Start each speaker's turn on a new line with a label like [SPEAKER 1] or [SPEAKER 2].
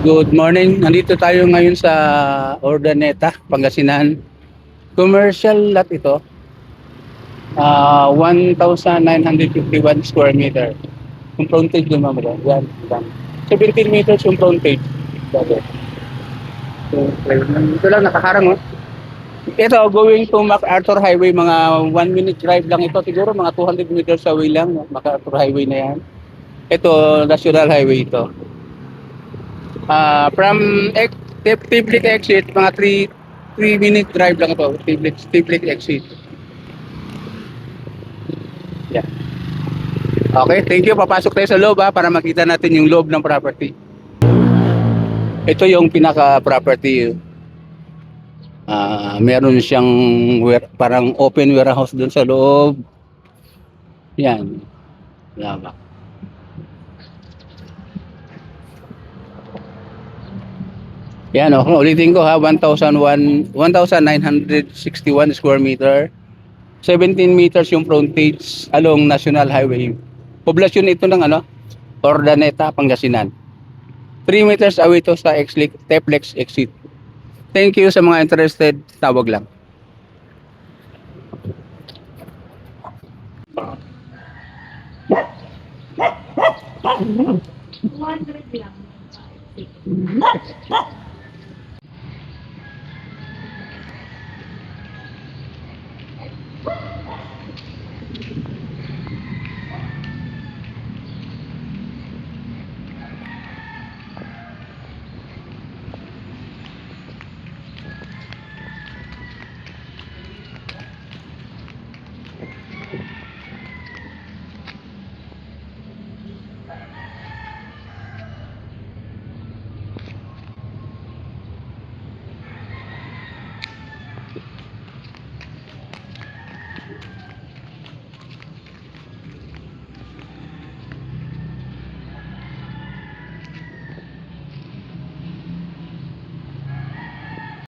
[SPEAKER 1] Good morning. Nandito tayo ngayon sa Ordaneta, Pangasinan. Commercial lot ito. 1,951 square meter. Yung frontage din mo ba? Yan. 17 meters yung frontage. Okay. Ito lang, nakaharang. Oh. Ito, going to MacArthur Highway, mga 1 minute drive lang ito. Siguro mga 200 meters away lang. MacArthur Highway na yan. Ito, National Highway ito. From Tiblik exit, mga 3 minute drive lang ito. Tiblik exit. Yeah. Okay, thank you. Papasok tayo sa loob para makita natin yung loob ng property. Ito yung pinaka-property. Meron siyang parang open warehouse dun sa loob. Yan. Yan. Yan, ulitin ko 1,961 square meter. 17 meters yung frontage along National Highway. Poblasyon ito ng Ordaneta, Pangasinan. 3 meters away to sa Teplex exit. Thank you sa mga interested, tawag lang.